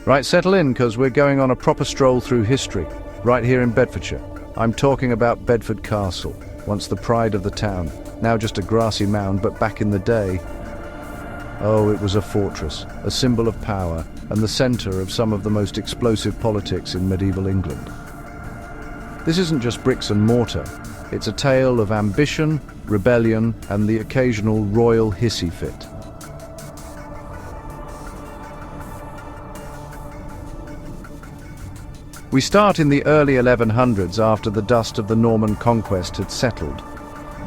Right, settle in, because we're going on a proper stroll through history, right here in Bedfordshire. I'm talking about Bedford Castle, once the pride of the town, now just a grassy mound, but back in the day, oh, it was a fortress, a symbol of power, and the centre of some of the most explosive politics in medieval England. This isn't just bricks and mortar, it's a tale of ambition, rebellion, and the occasional royal hissy fit. We start in the early 1100s after the dust of the Norman conquest had settled.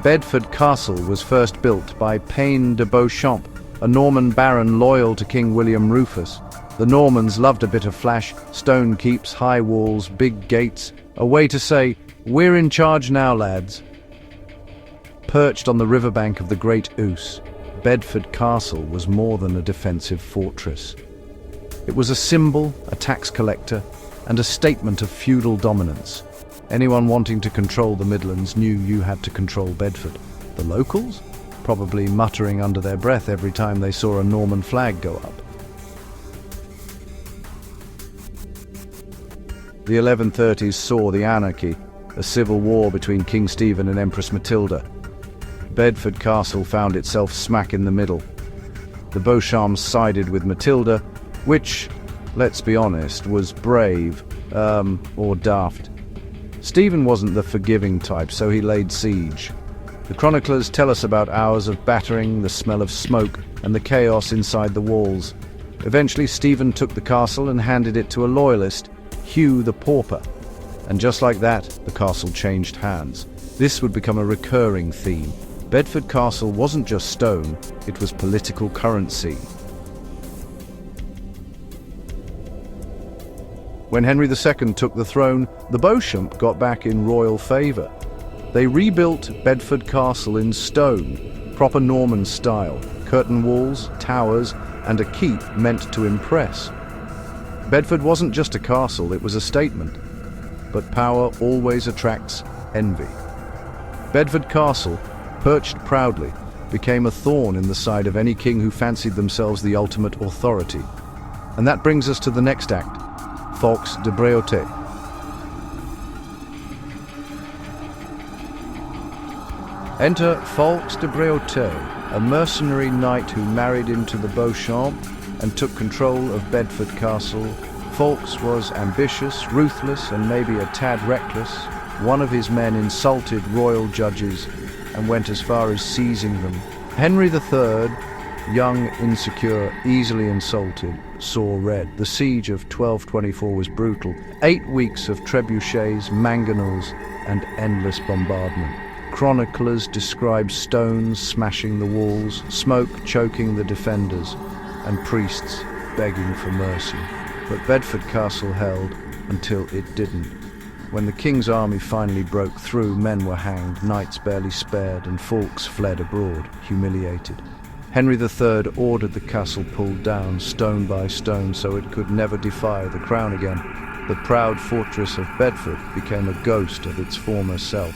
Bedford Castle was first built by Falkes de Bréauté, a Norman baron loyal to King William Rufus. The Normans loved a bit of flash, stone keeps, high walls, big gates, a way to say, "We're in charge now, lads." Perched on the riverbank of the Great Ouse, Bedford Castle was more than a defensive fortress. It was a symbol, a tax collector, and a statement of feudal dominance. Anyone wanting to control the Midlands knew you had to control Bedford. The locals? Probably muttering under their breath every time they saw a Norman flag go up. The 1130s saw the anarchy, a civil war between King Stephen and Empress Matilda. Bedford Castle found itself smack in the middle. The Beauchamps sided with Matilda, which, let's be honest, was brave, or daft. Stephen wasn't the forgiving type, so he laid siege. The chroniclers tell us about hours of battering, the smell of smoke, and the chaos inside the walls. Eventually, Stephen took the castle and handed it to a loyalist, Hugh the Pauper. And just like that, the castle changed hands. This would become a recurring theme. Bedford Castle wasn't just stone, it was political currency. When Henry II took the throne, the Beauchamps got back in royal favour. They rebuilt Bedford Castle in stone, proper Norman style, curtain walls, towers, and a keep meant to impress. Bedford wasn't just a castle, it was a statement. But power always attracts envy. Bedford Castle, perched proudly, became a thorn in the side of any king who fancied themselves the ultimate authority. And that brings us to the next act, Falkes de Bréauté. Enter Falkes de Bréauté, a mercenary knight who married into the Beauchamps and took control of Bedford Castle. Falkes was ambitious, ruthless, and maybe a tad reckless. One of his men insulted royal judges and went as far as seizing them. Henry III, young, insecure, easily insulted, saw red. The siege of 1224 was brutal. 8 weeks of trebuchets, mangonels, and endless bombardment. Chroniclers describe stones smashing the walls, smoke choking the defenders, and priests begging for mercy. But Bedford Castle held until it didn't. When the king's army finally broke through, men were hanged, knights barely spared, and Falkes fled abroad, humiliated. Henry III ordered the castle pulled down, stone by stone, so it could never defy the crown again. The proud fortress of Bedford became a ghost of its former self.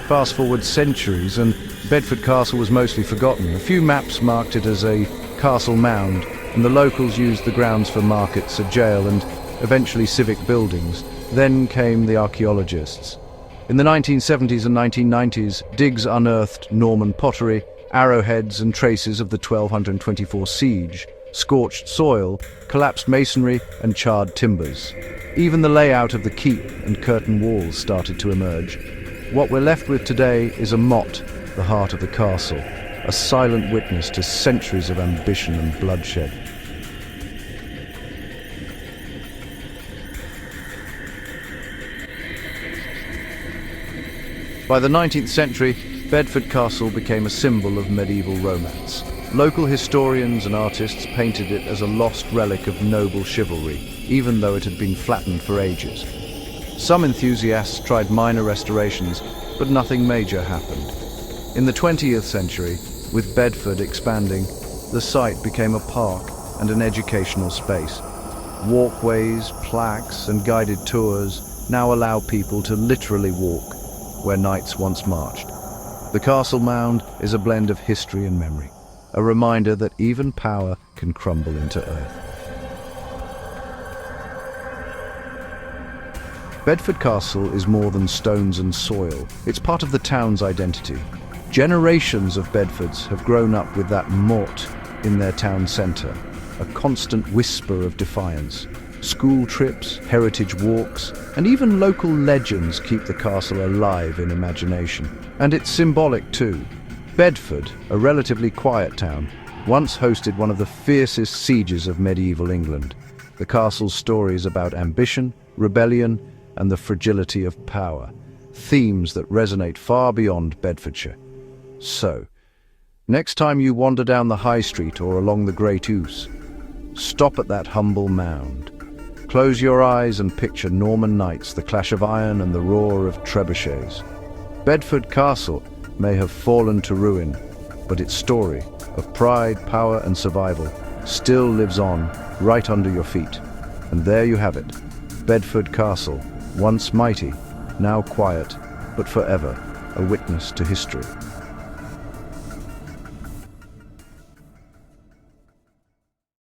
Fast forward centuries, and Bedford Castle was mostly forgotten. A few maps marked it as a castle mound, and the locals used the grounds for markets, a jail, and eventually civic buildings. Then came the archaeologists. In the 1970s and 1990s, digs unearthed Norman pottery, arrowheads, and traces of the 1224 siege, scorched soil, collapsed masonry, and charred timbers. Even the layout of the keep and curtain walls started to emerge. What we're left with today is a motte, the heart of the castle, a silent witness to centuries of ambition and bloodshed. By the 19th century, Bedford Castle became a symbol of medieval romance. Local historians and artists painted it as a lost relic of noble chivalry, even though it had been flattened for ages. Some enthusiasts tried minor restorations, but nothing major happened. In the 20th century, with Bedford expanding, the site became a park and an educational space. Walkways, plaques, and guided tours now allow people to literally walk where knights once marched. The castle mound is a blend of history and memory, a reminder that even power can crumble into earth. Bedford Castle is more than stones and soil. It's part of the town's identity. Generations of Bedfords have grown up with that moat in their town centre, a constant whisper of defiance. School trips, heritage walks, and even local legends keep the castle alive in imagination. And it's symbolic too. Bedford, a relatively quiet town, once hosted one of the fiercest sieges of medieval England. The castle's stories about ambition, rebellion, and the fragility of power, themes that resonate far beyond Bedfordshire. So, next time you wander down the high street or along the Great Ouse, stop at that humble mound. Close your eyes and picture Norman knights, the clash of iron and the roar of trebuchets. Bedford Castle may have fallen to ruin, but its story of pride, power and survival still lives on right under your feet. And there you have it, Bedford Castle, once mighty, now quiet, but forever a witness to history.